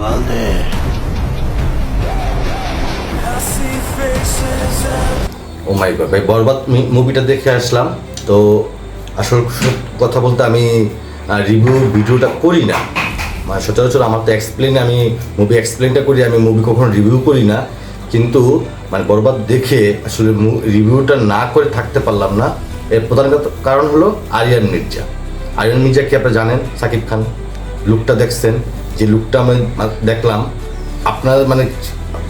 ও মাই god ভাই, বরবাদ মুভিটা দেখে আসলাম। তো আসল কথা বলতে আমি রিভিউ ভিডিওটা করি না, মানে সচরাচর আমার তো আমি মুভি এক্সপ্লেনটা করি, আমি মুভি কখনো রিভিউ করি না। কিন্তু মানে বরবাদ দেখে আসলে রিভিউটা না করে থাকতে পারলাম না। এর প্রধান কারণ হলো আরিয়ান মির্জা। আরিয়ান মির্জা কি আপনারা জানেন? সাকিব খান লুকটা দেখছেন, যে লুকটা আমি দেখলাম, আপনার মানে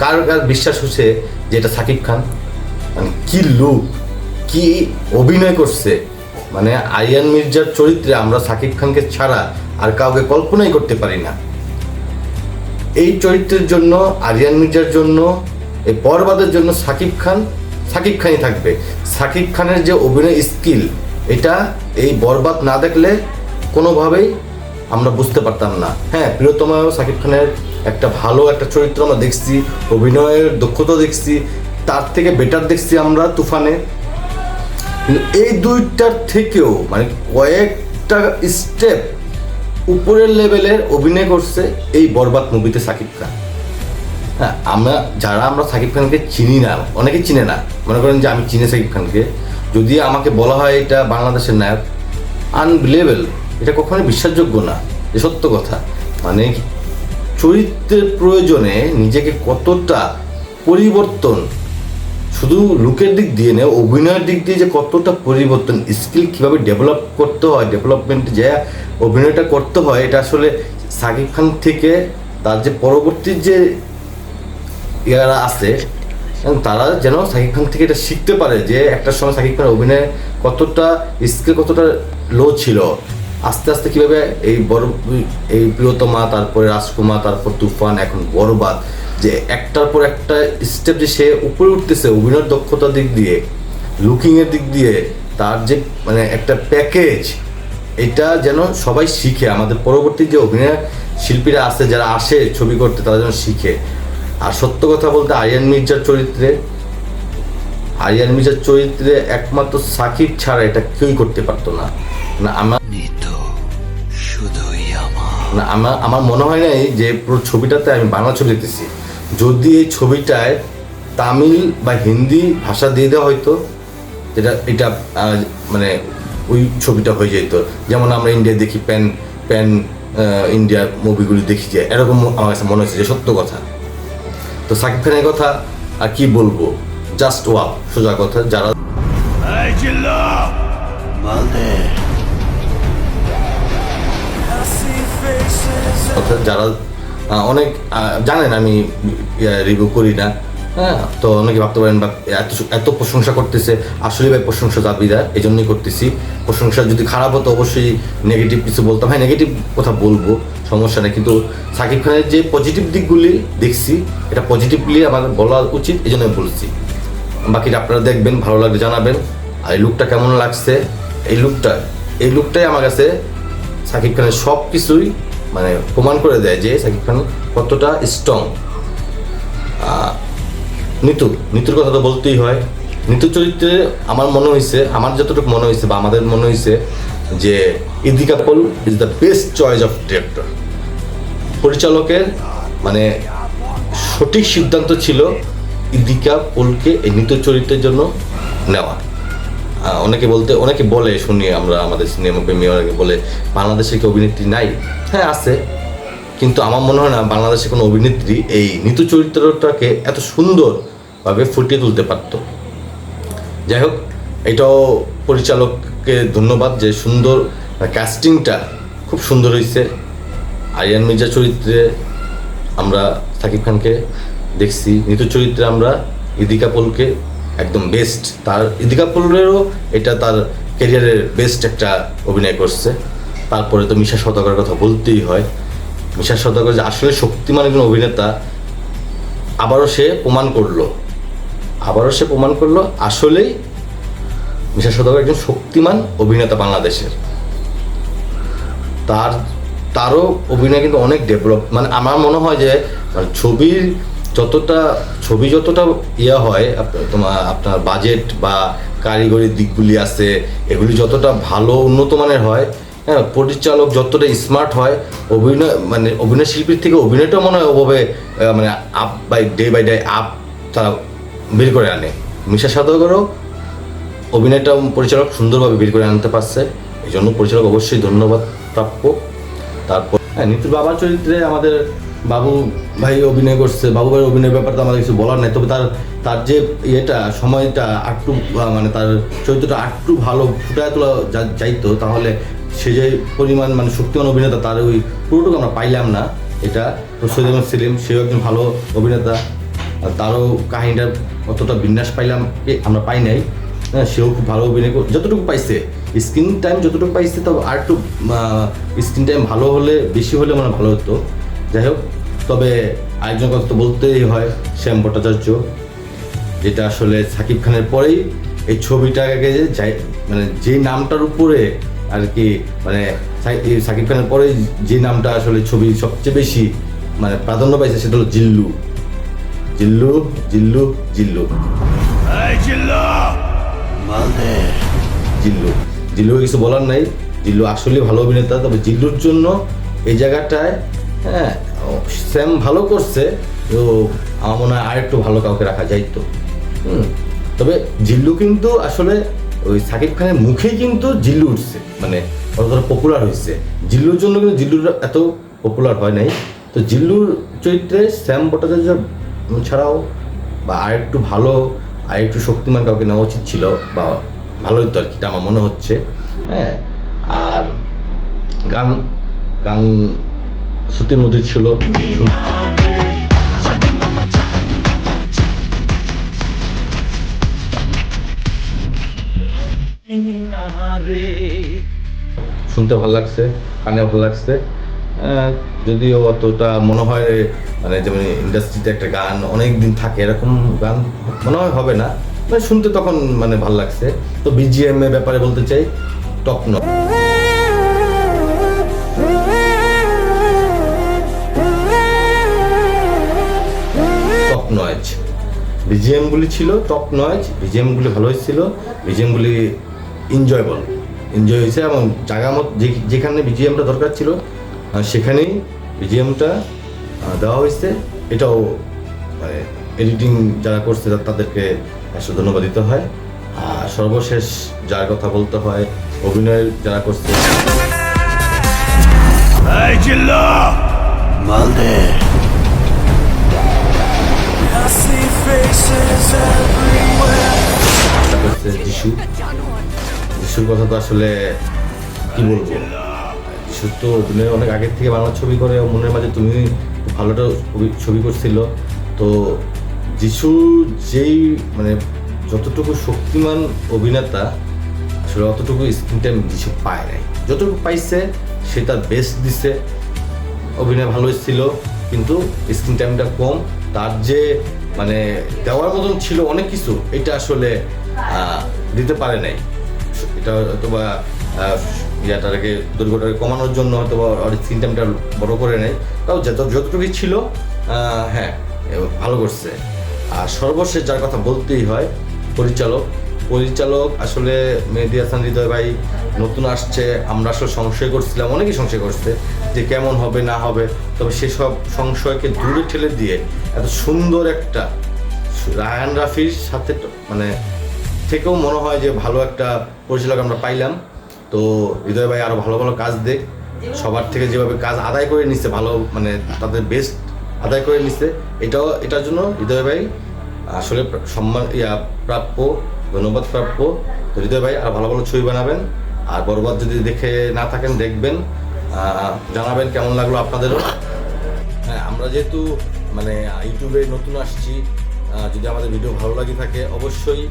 কার কার বিশ্বাস হচ্ছে যে এটা সাকিব খান? মানে কি লুক, কি অভিনয় করছে! মানে আরিয়ান মির্জার চরিত্রে আমরা সাকিব খানকে ছাড়া আর কাউকে কল্পনাই করতে পারি না। এই চরিত্রের জন্য, আরিয়ান মির্জার জন্য, এই বরবাদের জন্য সাকিব খানই থাকবে। সাকিব খানের যে অভিনয় স্কিল, এটা এই বরবাদ না দেখলে কোনোভাবেই আমরা বুঝতে পারতাম না। হ্যাঁ, প্রিয়তমাও সাকিব খানের একটা ভালো একটা চরিত্র আমরা দেখছি, অভিনয়ের দক্ষতা দেখছি, তার থেকে বেটার দেখছি আমরা তুফানে। কিন্তু এই দুইটার থেকেও মানে কয়েকটা স্টেপ উপরের লেভেলের অভিনয় করছে এই বরবাদ মুভিতে সাকিব খান। হ্যাঁ, আমরা সাকিব খানকে চিনি না, অনেকে চিনে না, মনে করেন যে আমি চিনি সাকিব খানকে, যদি আমাকে বলা হয় এটা বাংলাদেশের নায়ক, আনবিলিভেবল, এটা কখনোই বিশ্বাসযোগ্য না, যে সত্য কথা। মানে চরিত্রের প্রয়োজনে নিজেকে কতটা পরিবর্তন, শুধু লুকের দিক দিয়ে নেই, অভিনয়ের দিক দিয়ে যে কতটা পরিবর্তন, স্কিল কীভাবে ডেভেলপ করতে হয়, ডেভেলপমেন্ট যে অভিনয়টা করতে হয়, এটা আসলে সাকিব খান থেকে তার যে পরবর্তী যে ইয়ারা আছে তারা যেন সাকিব খান থেকে এটা শিখতে পারে, যে একটা সময় সাকিব খানের অভিনয় কতটা স্কিল, কতটা লো ছিল, আস্তে আস্তে কীভাবে এই প্রিয়তমা, তারপরে রাজকুমার, তারপর তুফান, এখন বরবাদ, যে একটার পর একটা স্টেপ যে সে উপরে উঠতেছে অভিনয়ের দক্ষতার দিক দিয়ে, লুকিংয়ের দিক দিয়ে, তার যে মানে একটা প্যাকেজ, এটা যেন সবাই শিখে, আমাদের পরবর্তী যে অভিনয় শিল্পীরা আছে, যারা আসে ছবি করতে, তারা যেন শিখে। আর সত্য কথা বলতে আরিয়ান মির্জার চরিত্রে একমাত্র সাকিব ছাড়া এটা কেউই করতে পারতো না। আমার মনে হয় নাই যে পুরো ছবিটাতে আমি বাংলা ছবি দেখতেছি। যদি এই ছবিটায় তামিল বা হিন্দি ভাষা দিয়ে দেওয়া হয়তো, এটা মানে ওই ছবিটা হয়ে যেত, যেমন আমরা ইন্ডিয়া দেখি, প্যান ইন্ডিয়া মুভিগুলি দেখি, যে এরকম আমার কাছে মনে হচ্ছে, যে সত্য কথা। তো সাকিব খানের কথা আর কি বলবো, জাস্ট ওয়াও, সোজা কথা। যারা অনেক জানেন আমি রিভিউ করি না, হ্যাঁ, তো অনেকে ভাবতে পারেন বা এত প্রশংসা করতেছে, আসলে ভাই প্রশংসা দাবিদার, এই জন্যই করতেছি। প্রশংসা যদি খারাপ হতো অবশ্যই নেগেটিভ কিছু বলতাম, হ্যাঁ নেগেটিভ কথা বলবো, সমস্যা নেই। কিন্তু সাকিব খানের যে পজিটিভ দিকগুলি দেখছি, এটা পজিটিভলি আমার বলা উচিত, এই জন্য বলছি। বাকিটা আপনারা দেখবেন, ভালো লাগলে জানাবেন। আর এই লুকটা কেমন লাগছে, এই লুকটাই আমার কাছে সাকিব খানের সব কিছুই মানে প্রমাণ করে দেয় যে সাকিব খান কতটা স্ট্রং। নিতুর কথা তো বলতেই হয়। নিতু চরিত্রে আমার যতটুকু মনে হয়েছে বা আমাদের মনে হয়েছে যে ইদিকা পল is the best choice of director. পরিচালকের মানে সঠিক সিদ্ধান্ত ছিল ইদিকা পলকে এই নিতু চরিত্রের জন্য নেওয়া। অনেকে বলে শুনি আমরা, আমাদের সিনেমা প্রেমী বলে বাংলাদেশে কি অভিনেত্রী নাই? হ্যাঁ আছে, কিন্তু আমার মনে হয় না বাংলাদেশে কোনো অভিনেত্রী এই নিতু চরিত্রটাকে এত সুন্দরভাবে ফুটিয়ে তুলতে পারত। যাই হোক, এটাও পরিচালককে ধন্যবাদ, যে সুন্দর ক্যাস্টিংটা খুব সুন্দর হয়েছে। আরিয়ান মির্জা চরিত্রে আমরা সাকিব খানকে দেখছি, নিতু চরিত্রে আমরা ইদিকা পলকে একদম বেস্ট। তার ইদিকা পলেরও এটা তার ক্যারিয়ারের বেস্ট একটা অভিনয় করছে। তারপরে তো মিশা সওদাগরের কথা বলতেই হয়। মিশা সওদাগর যে আসলে শক্তিমান একজন অভিনেতা, আবারও সে প্রমাণ করলো আসলেই মিশা সওদাগর একজন শক্তিমান অভিনেতা বাংলাদেশের। তারও অভিনয় কিন্তু অনেক ডেভেলপ, মানে আমার মনে হয় যে মানে ছবি যতটা ইয়া হয়, আপনার বাজেট বা কারিগরি দিকগুলি আছে, এগুলি যতটা ভালো উন্নত মানের হয়, হ্যাঁ, পরিচালক যতটা স্মার্ট হয়, অভিনয় শিল্পীর থেকে অভিনয়টাও মনে হয় ওভাবে মানে আপ বাই ডে আপ তারা বের করে আনে। মিশা সওদাগরও অভিনয়টা পরিচালক সুন্দরভাবে বের করে আনতে পারছে, এই জন্য পরিচালক অবশ্যই ধন্যবাদ প্রাপ্য। তারপর হ্যাঁ, নিতুর বাবার চরিত্রে আমাদের বাবু ভাই অভিনয় করছে। বাবু ভাইয়ের অভিনয়ের ব্যাপারে তো আমাদের কিছু বলার নাই, তবে তার যে সময়টা আরেকটু মানে তার চরিত্রটা আরেকটু ভালো ফুটায় তোলা যাইতো, তাহলে সে যে পরিমাণ মানে শক্তিমান অভিনেতা তার ওই পুরোটুকু আমরা পাইলাম না। এটা সৈয়দ আহমেদ সেলিম, সেও একজন ভালো অভিনেতা, তারও কাহিনীটার অতটা বিন্যাস আমরা পাই নাই। হ্যাঁ, সেও খুব ভালো অভিনয় যতটুকু পাইছে, স্ক্রিন টাইম যতটুকু পাইছে, তবে আর একটু স্ক্রিন টাইম ভালো হলে, বেশি হলে মানে ভালো হতো। যাই হোক, তবে আরেকজন কথা তো বলতেই হয়, শ্যাম ভট্টাচার্য, যেটা আসলে সাকিব খানের পরেই এই ছবিটাকে মানে যে নামটার উপরে আর কি, মানে সাকিব খানের পরে যে নামটা আসলে ছবি সবচেয়ে বেশি মানে প্রাধান্য পাইছে, সেটা হলো জিল্লু। জিল্লু জিল্লু জিল্লু জিল্লু জিল্লু কিছু বলার নাই। জিল্লু আসলে ভালো অভিনেতা, তবে জিল্লুর জন্য এই জায়গাটায় হ্যাঁ স্যাম ভালো করছে, তো আমার মনে হয় আরেকটু ভালো কাউকে রাখা যাইতো। তবে জিল্লু কিন্তু আসলে ওই সাকিব খানের মুখেই কিন্তু জিল্লু উঠছে, মানে অতটা পপুলার হয়েছে। জিল্লুর জন্য কিন্তু জিল্লুর এত পপুলার হয় নাই। তো জিল্লুর চরিত্রে শ্যাম ভট্টাচার্য ছাড়াও বা আরেকটু ভালো, আরেকটু শক্তিমান কাউকে নেওয়া উচিত ছিল, বা ভালো হতো আর কি, আমার মনে হচ্ছে। হ্যাঁ, আর গান গান শ্রুতির মধ্যে ছিল। শুনতে ভালো লাগছে, কানে ভালো লাগছে, যদিও অতটা মনে হয় মানে যেমন ইন্ডাস্ট্রিতে একটা গান অনেক দিন থাকে, এরকম গান মনে হয় হবে না, মানে শুনতে তখন মানে ভালো লাগছে। তো বিজিএম এর ব্যাপারে বলতে চাই, টপ নচ। টপ নয়েজ বিজিএমগুলি ছিল, টপ নয়েজ বিজিএমগুলি ভালো হয়েছিল, বিজিএমগুলি এনজয় হয়েছে, এবং জায়গা মতো যেখানে বিজিএমটা দরকার ছিল সেখানেই বিজিএমটা দেওয়া হয়েছে। এটাও মানে এডিটিং যারা করছে তাদেরকে আসলে ধন্যবাদ দিতে হয়। আর সর্বশেষ যার কথা বলতে হয়, অভিনয় যারা করছে, যিশুর কথা তো আসলে কি বলবো, যিশুর তো অভিনয় অনেক আগের থেকে বাংলা ছবি করে, মনের মাঝে তুমি ভালোটা ছবি করছিল। তো যিশু যেই মানে যতটুকু শক্তিমান অভিনেতা, আসলে অতটুকু স্ক্রিন টাইম যিশু পায় নাই। যতটুকু পাইছে সে তার বেস্ট দিছে, অভিনয় ভালো ছিল, কিন্তু স্ক্রিন টাইমটা কম। তার যে মানে দেওয়ার মতন ছিল অনেক কিছু, এটা আসলে দিতে পারে নাই। এটা হয়তো বা ইয়াটাকে দুর্ঘটনাকে কমানোর জন্য হয়তো বা স্ক্রিন টাইমটা বড় করে নেয়, তাও যতটুকুই ছিল হ্যাঁ ভালো করছে। আর সর্বশেষ যার কথা বলতেই হয়, পরিচালক আসলে মেহেদী হাসান হৃদয় ভাই নতুন আসছে, আমরা আসলে সংশয় করছিলাম, অনেকেই সংশয় করছে যে কেমন হবে না হবে, তবে সেসব সংশয়কে দূরে ঠেলে দিয়ে এত সুন্দর একটা রায়হান রাফির সাথে মানে থেকেও মনে হয় যে ভালো একটা পরিচালক আমরা পাইলাম। তো হৃদয় ভাই আরও ভালো ভালো কাজ দেখ, সবার থেকে যেভাবে কাজ আদায় করে নিচ্ছে, ভালো মানে তাদের বেস্ট আদায় করে নিচ্ছে, এটার জন্য হৃদয় ভাই আসলে সম্মান প্রাপ্য, ধন্যবাদ প্রাপ্য। তো হৃদয় ভাই আর ভালো ভালো ছবি বানাবেন, আর বরবাদ যদি দেখে না থাকেন দেখবেন, জানাবেন কেমন লাগলো আপনাদেরও। হ্যাঁ, আমরা যেহেতু মানে ইউটিউবে নতুন আসছি, যদি আমাদের ভিডিও ভালো লাগে থাকে অবশ্যই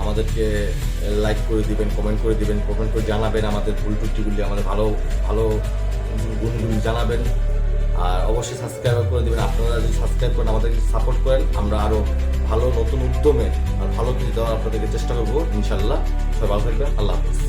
আমাদেরকে লাইক করে দিবেন, কমেন্ট করে দিবেন, কমেন্ট করে জানাবেন আমাদের ভুল ত্রুটিগুলি, আমাদের ভালো ভালো গুণগুলি জানাবেন, আর অবশ্যই সাবস্ক্রাইব করে দেবেন। আপনারা যদি সাবস্ক্রাইব করেন, আমাদেরকে সাপোর্ট করেন, আমরা আরও ভালো নতুন উদ্যমে আর ভালো কিছু দেওয়ার আপনাদেরকে চেষ্টা করবো ইনশাল্লাহ। সবাই ভালো থাকবেন, আল্লাহ হাফিজ।